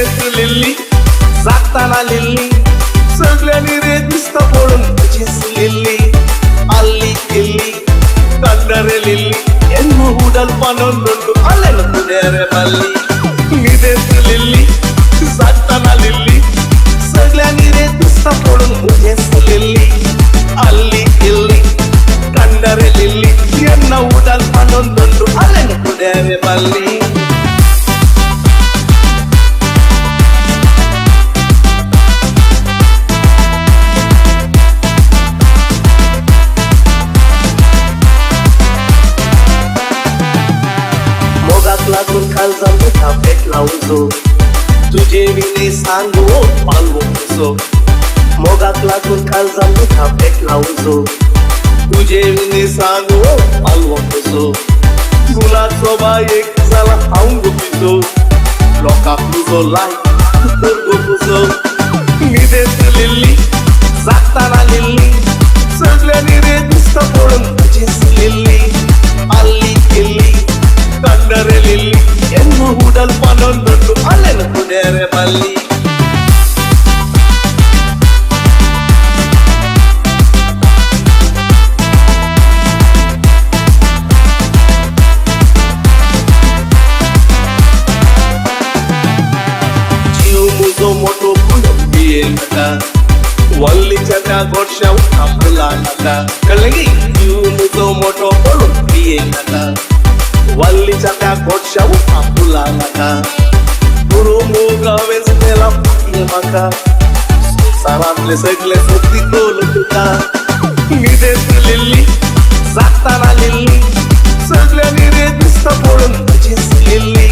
Lillie जाताना Lillie सगळ्यांनी रे दिसत पडून लिल्ली अल्ली किल्ली कंडरे लिल्ली ಎನ್ನು ಹೂಡಲ್ ಪನೊಂದುಂಟು ಅಲ್ಲೆಲ್ಲ ಕುಡಿಯರೆ ಬಲ್ಲಿ ನಿದೆಸ್ लिल्ली जाताना लिल्ली सगळ्यांनी रे दिसत पडून लिल्ली अल्ली किल्ली कंडरे लिल्ली ಎನ್ನು ಹೂಡಲ್ ಪನೊಂದುಂಟು ಅಲ್ಲೆಲ್ಲ ಕುಡಿಯರೆ ಬಲ್ಲಿ लागून खाल जाऊ थापेट लावून तुझे विने सांगू पालवू सो मोगाक लागून खाल जाऊ थापेट लावून तुझे विने सांगू पालवू सो तुला सोबा एक झाला हाऊंगू पिसो लोकाक तुझो लाईक करगू पुसो निदेस लिल्ली जाताना लिल्ली सगळ्यांनी रे दिसत पडून लिल्ली अल्ली किल्ली कंडरे लिल्ली ಎನ್ನು ಹೂಡಲ್ ಪನೊಂದುಂಟು ಅಲ್ಲೆಲ್ಲ ಕುಡಿಯರೆ ಬಲ್ಲಿ जीव मुझो मोठो पुढं पिये नका वल्लीच्या त्या गोडशाव थांबला नका कळलं की जीव मुझो मोठो पुढं पिये नका वल्लीच्या त्या गोडशाव थांबला नका गुरु मोगावेच त्याला पाहिजे माका संसारातले सगळे सुट्टी तोल तुका निदेस लिल्ली जाताना लिल्ली सगळ्यांनी रे दिसत पडून लिल्ली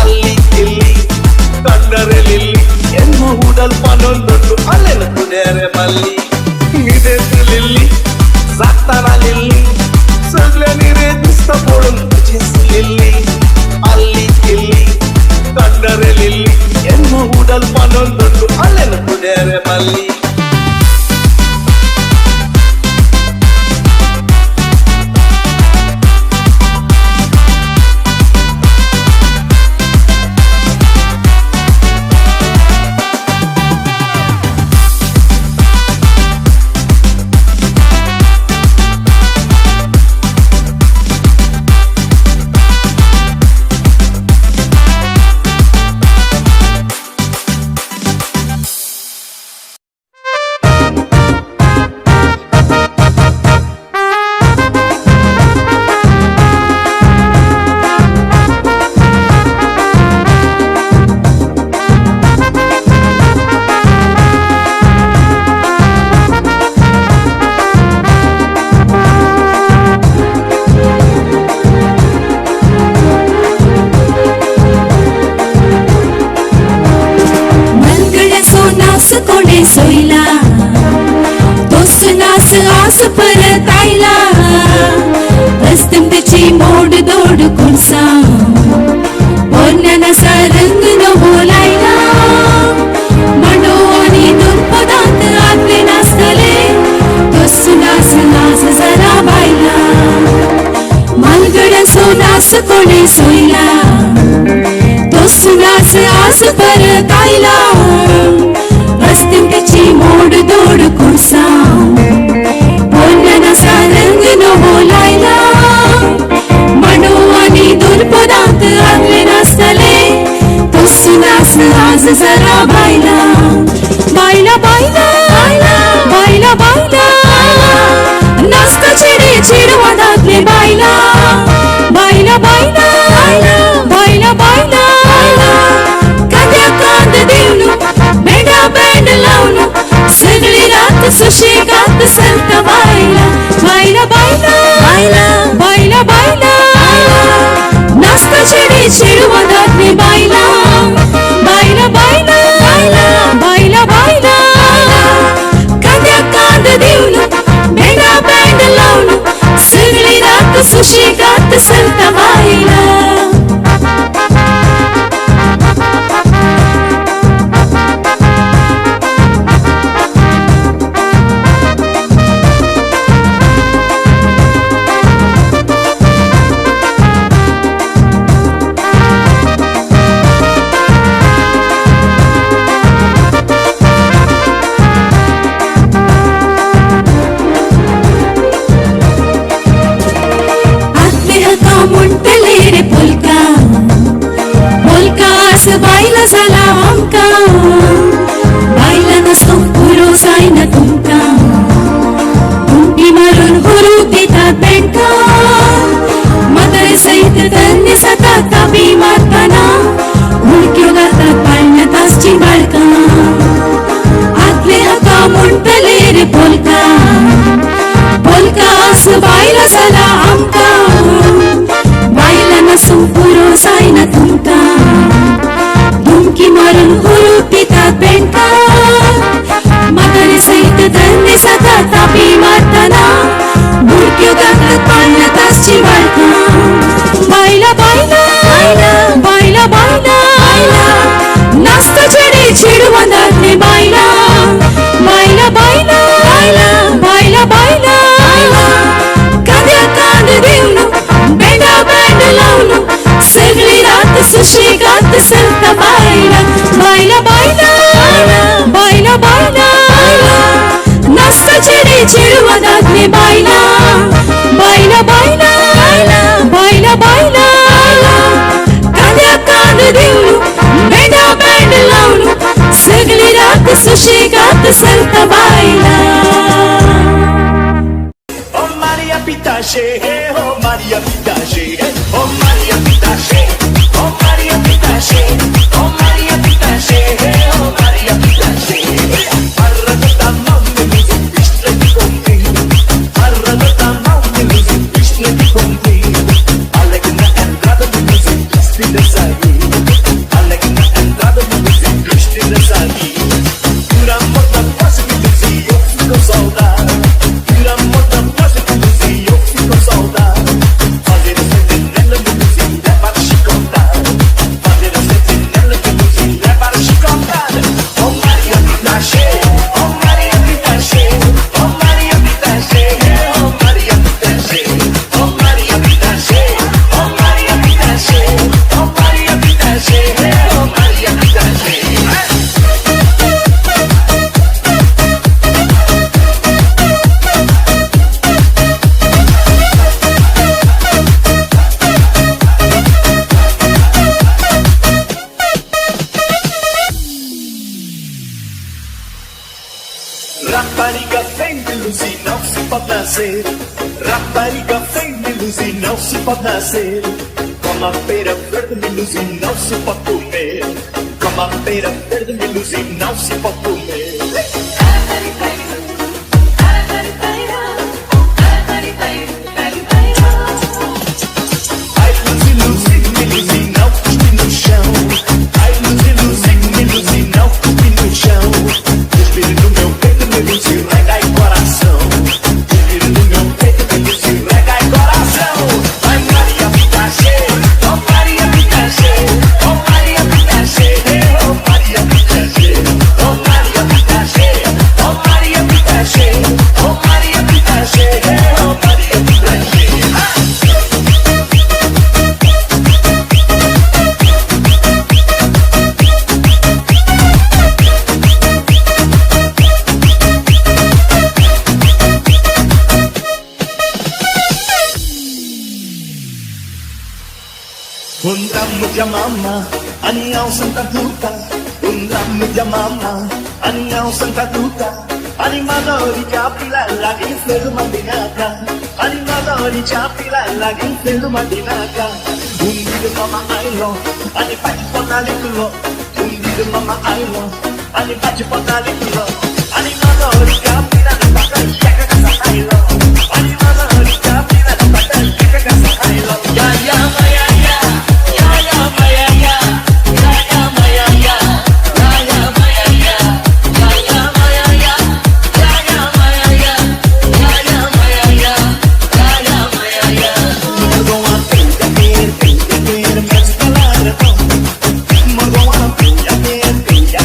अल्ली किल्ली कंडरे लिल्ली ಎನ್ನು ಹೂಡಲ್ ಪನೊಂದುಂಟು ಅಲ್ಲೆಲ್ಲ ಕುಡಿಯರೆ ಬಲ್ಲಿ ನಿದೇಸ್ लिल्ली जाताना लिल्ली सगळ्यांनी रे दिसत पडून लिल्ली अल्ली किल्ली कंडरे लिल्ली ಎನ್ನು ಹೂಡಲ್ ಪನೊಂದುಂಟು ಅಲ್ಲೆಲ್ಲ ಕುಡಿಯರೆ ಬಲ್ಲಿ सोयला तोच नास आस परत आयला रस्त्यान त्याची मोड दोड खुर्सा पोरण्याना रंग न बोलायला मांडो आणि दोन पदार्थ आतले नाचतले तोच नास नास जरा बायला मालगड सोनास कोणे सोयला तोच नास आस परत आयला रस्त्याची मोड दोड खुर्सा बोलण्याना रंग न बोलायला मांडो आणि दोन पदार्थ आणले नसतले तो सुनास आज जरा बायला बायला बायला बायला बायला नाचत चिडे चिडवा दाखले बायला बायला बायला बायला बायला कांद्या कांद देऊन मेंढा बँड लावून सगळी रात सुशेगात संत बायला बायला बायला बायला बायला नाचता चिडे चिडवा दाखले बायला बायला बायला मारून हुरू पितात बेंडका म्हातारे सहित धरणे सदा तापी मारताना बुडक्यो घातलं पाळण्या तासची वाळका बायला बायला बायला बायला नाचता चेडे चेडू वंदातले बायला बायला बायला बायला बायला कांद्या कांद देऊन बेंडा बँड लावून सगळी रात सुशेगात सरता बायला बायला बायला बायला बायला नाचता चेडे चेडू वंदातले बायला बायला बायला बायला बायला कांद्या कांद देऊन बेंडा बँड लावून सगळी रात सुशेगात सरता बायला Oh Maria Pitache, oh Maria Pitache, oh Maria Pitache, oh Maria Pitache, oh Maria Pitache, oh Maria Pitache. Arrata mamma music, Krishna di conti. Arrata mamma music, Krishna di conti. Allegna entrada di music, Krishna da sai. Allegna entrada di music, Krishna da sai. Pura morta quase mi dizi, eu fico saudade. Pura morta quase mi dizi, eu fico saudade. Fazer a sentinela de music, é para chicotar. Fazer a sentinela de music, é para chicotar. Oh Maria Pitache, oh Maria Pitache, oh Maria Pitache, oh Maria Pitache, oh Maria Pitache, oh Maria Pitache, oh Maria Pitache, oh Maria Pitache. Rapariga vem de luz e não se pode nascer. Rapariga vem de luz e não se pode nascer. Como a pera verde de luz e não se pode comer. Como a pera verde de luz e não se pode comer. Ai, luz e não cuspe no chão. Ai, luz e não cuspe no chão. Respire no meu peito, me luz e rega e coração. Respire no meu peito, me luz e rega e coração. Ai, Maria Pitache, oh Maria Pitache, oh Maria Pitache, oh Maria Pitache, oh Maria Pitache, oh Maria Pitache, oh Maria Pitache, oh Maria Pitache. Un ramo di mamma, aniao santa tutta. Un ramo di mamma, aniao santa tutta. Animadori capilalla che ferma di nata. Animadori capilalla che ferma di nata. Un video mama ailo, ani facci potalicolo. Un video mama ailo, ani facci potalicolo. Animadori capilalla che casa ailo. Animadori capilalla che casa ailo. Ya ya ya ya. Morgon a pinja, pinja, pinja,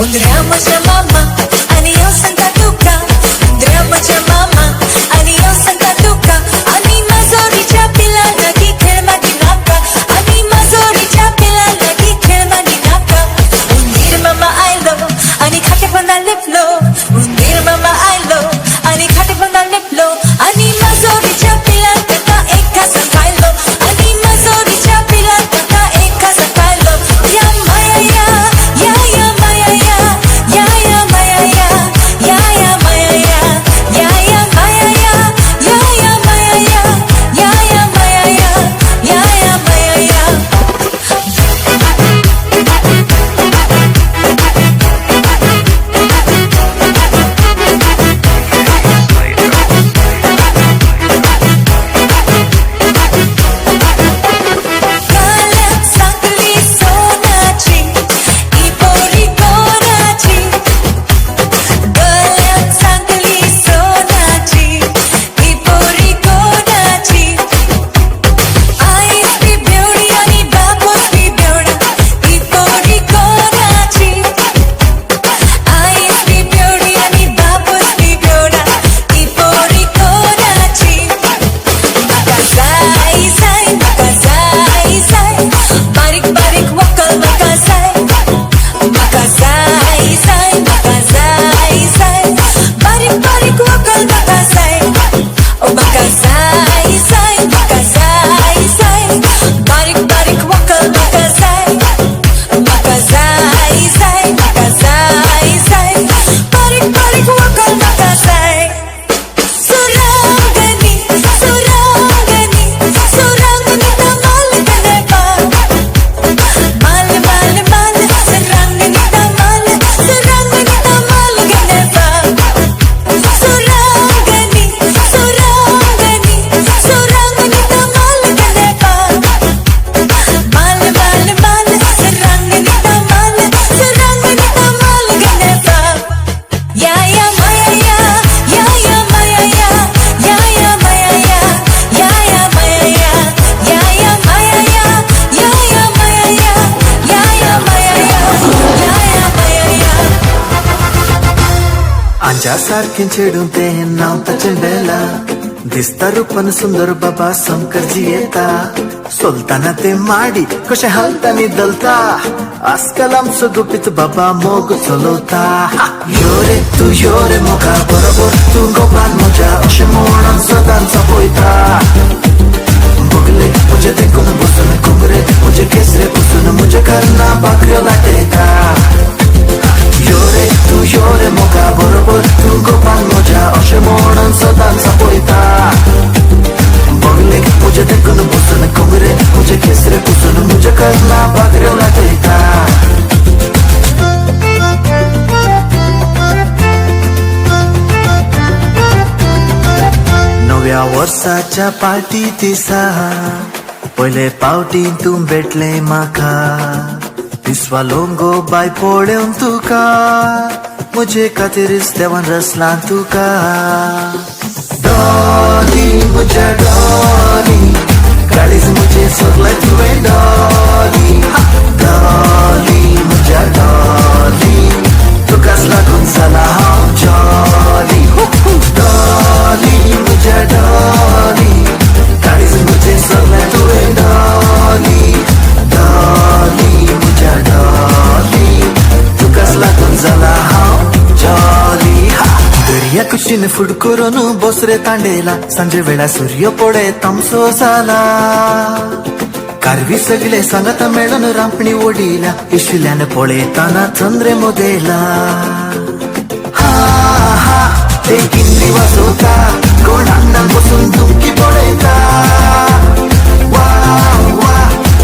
उंदऱ्या माझ्या मामा आणि यो सांगता तुका उंदऱ्या माझ्या मामा आणि यो सांगता तुका आणि माजोरीच्या पिलांना की खेळ मागी नाका आणि माजोरीच्या पिलांना की खेळ मागी नाका उंदीर मामा आयलो आणि खाटे बंदा लिपलो उंदीर मामा आयलो आणि खाटे बंदा लिपलो आणि माजोरीच्या पिलांना एक घास खायलो आणि माजोरीच्या पिलांना एक घास खायलो या माया या माया या माया या माया या माया या माया या माया या माया या काल्या सांगली सोनाची ही पोरी कोणाची गळ्यात सांगली सोनाची ही पोरी कोणाची आईस बी बेवडी आणि बापूस बी बेवडा ही पोरी कोणाची आईस बी बेवडी आणि बापूस बी बेवडा ही पोरी कोणाची म्हाका जाय जाय म्हाका जाय जाय बारीक बारीक वकल म्हाका जाय म्हाका जाय जाय म्हाका जाय जाय बारीक बारीक वकल म्हाका जाय ओ म्हाका जाय जाय म्हाका जाय जाय बारीक बारीक वकल म्हाका जाय म्हाका जाय जाय म्हाका जाय जाय बारीक बारीक वकल म्हाका जाय सुरांगनी सुरांगनी सुरांगनी तमाल गनेपा माल माल माल सुरांगनी तमाल गनेपा सुरांगनी सुरांगनी सुरांगनी तमाल गनेपा माल माल माल सुरांगनी तमाल गनेपा या माया या माया या माया या माया या माया या माया या माया अंजासारखे छेडून ते नाव चेंडेला दिसता रूपन सुंदर बाबा शंकरजी येता सोलताना ते माडी कशे हालतानी दलता आजकाल आमचं गुपित बाबा मोग चलवता योरे तू योरे मोगा बरोबर तू गोपाल मोजा अशे म्हणून सदांचा पळयता बगले मुझे देखून बसून घुंगरे मुझे केसरे बसून मुझे करना भाकऱ्यो लाटयता योरे तू योरे मोगा बरोबर तू गोपाल मोजा अशे म्हणून सदांचा पळयता बगले मुझे देखून बसून घुंगरे मुझे केसरे बसून मुझे करना भाकऱ्यो लाटयता नव्या वर्साच्या पार्टी दिसा पहिले पावटी तू भेटले म्हाका दिसवा लोंगो बाय पळोवन तुका मुझे खातीरच देवान रचला तुका डॉली मुझे डॉली काळीज मुझे सोडलाय तुवें डॉली डॉली मुझे डॉली तुकाच लागून जाला हांव जॉली डॉली मुझे डॉली काळीज मुझे सोडलाय तुवें डॉली डॉली मुझे डॉली तुकाच लागून जाला हांव जॉली दर्या कुशीन फुड करून बसरे तांडेला सांजे वेळा सूर्य पडे तमसो जाला कारवी सगळे सांगत मेळून रांपणी ओडिल्या इशिल्यान पळयताना चंद्रे मोदेला हा हा ते किन्नी वाजवता कोण अंगणात बसून धुमकी पळयता वा वा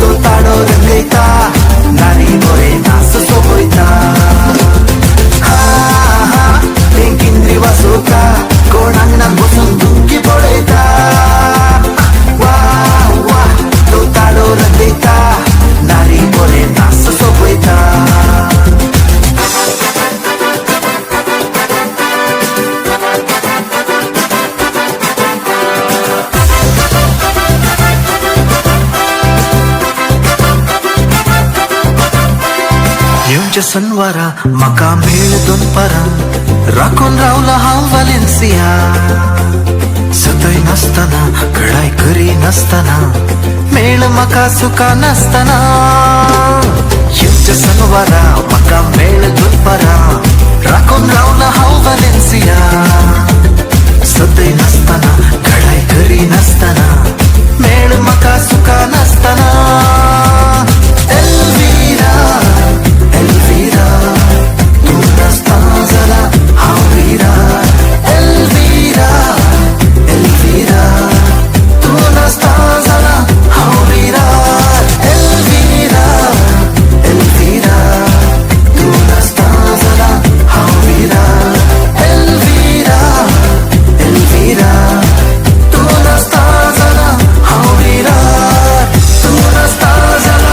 तो ताडो रंगयता नारी बरे नाच सोबयता हा हा ते किन्नी वाजवता कोण अंगणात बसून धुमकी पळयता वा वा तो ताडो रंगयता नारी बरे नाच सोबयता सणवारा मका मेळ दोन पारा राखून रावला हांव वालेन्सिया सतय नसताना कडाय करी नसताना मेळ मका सुका नसताना सणवारा मका मेळ दोन पारा राखून रावला हांव वालेन्सिया सतय नसताना कडाय करी नसताना मेळ मका सुका नसताना Elvira, Elvira, tu nastas zara Elvira, Elvira, Elvira, tu nastas zara Elvira, Elvira, Elvira, tu nastas zara Elvira, Elvira, Elvira, tu nastas zara Elvira, tu nastas zara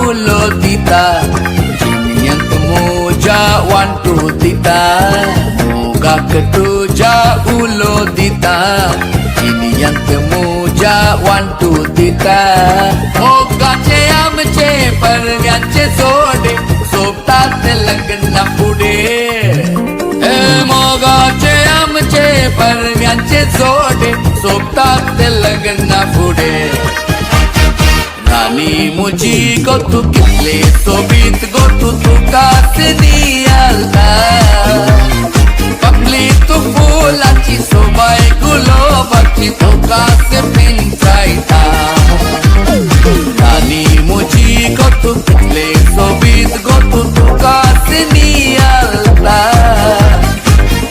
ulo tita Jinian temuja wantu tita Moga ketuja ulo tita Jinian temuja wantu tita Moga ceyam ce pergan ce sode Sobta telagna pude Moga ceyam ce pergan ce sode Sobta telagna pude Rani muji go to kitle sobit go to kasni alta Pakli tu fulachi sobai gulo bachi to kase pinchaita Rani muji go to kitle sobit go to kasni alta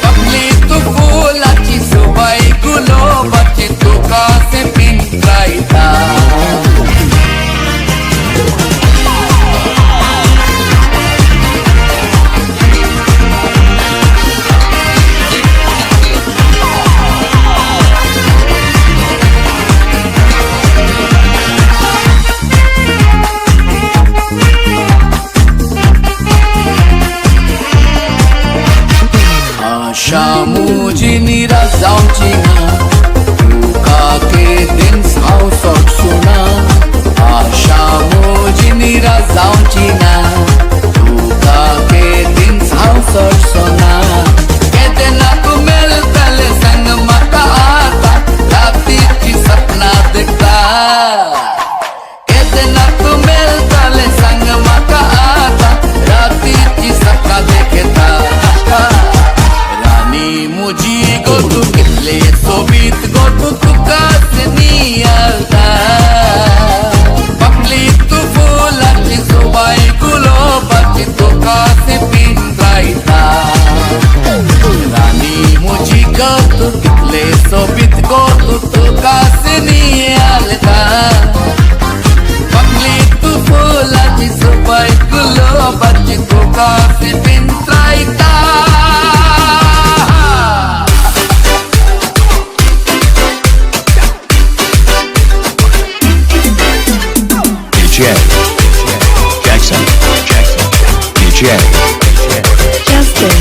Pakli tu fulachi sobai gulo bachi to kase pinchaita Shamuji razauchina Tuka ke din sao sok suna Shamuji razauchina Tuka ke din sao sok suna Kete na tu mil tale sang mata aata Rati ki sapna dikhta Kete na tu mil tale sang mata aata Rati ki sapna dikhta Muji go to kitle sobit go to kasni alta Pakli tu fulachi sobai gulo bachi to kase pintraita Rani muji go to kitle sobit go to kasni alta Pakli tu fulachi sobai gulo bachi to kase pintraita DJ Jackson DJ Justin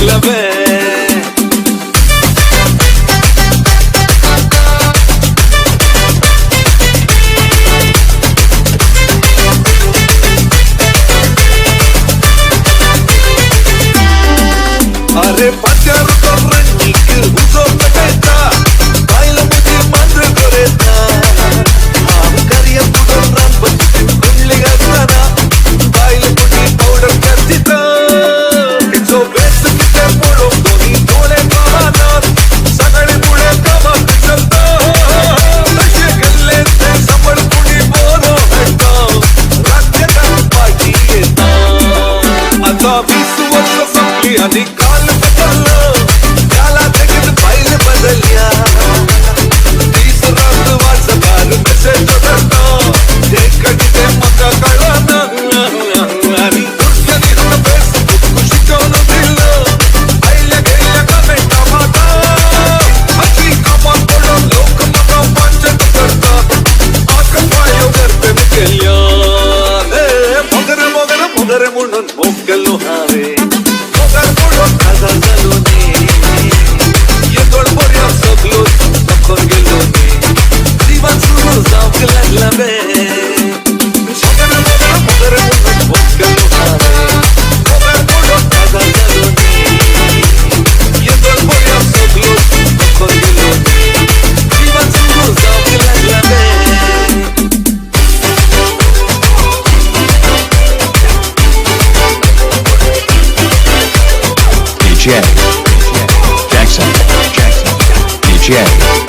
लागला बे अरे पत्यार रंगीक हुजो पटायचा बायला मुझे मांजर करेता हम करिया तुझं रामपती गुंडली घालताना बायला मुझे पावडर करतीता जो बेस किती पोळो दोन्ही डोळे पाहणार सगळे पुढे कामात चलता नशे गल्ले ते सांभाळ कुणी बोरो भेटता राज्यात पाठी येता आता 20 वर्ष संपली आणि काल बदललं त्याला देखील पाहिलं बदलल्या 30 रात वाजता काल मेसेज करता ते कधी ते मका कळना आणि दुसऱ्याने हा फेसबुक शिकवलं दिलं आईल्या गेल्या कमेंटा माता अशी कामा पडून लोक मका पंचायत करतात आकल पायो करते केल्या मोगरे मोगरे मोगरे म्हणून मोगलो हावे मोगर पडून खाजा झालो ने येतोड पर्या सगलो नखर गेलो ने जीवन सुरू जाऊक लागला बे मोगरे मोगरे मोगरे म्हणून मोगलो हावे मोगर पडून खाजा झालो ने येतोड पर्या सगलो नखर गेलो ने जीवन सुरू जाऊक लागला बे DJ Jackson DJ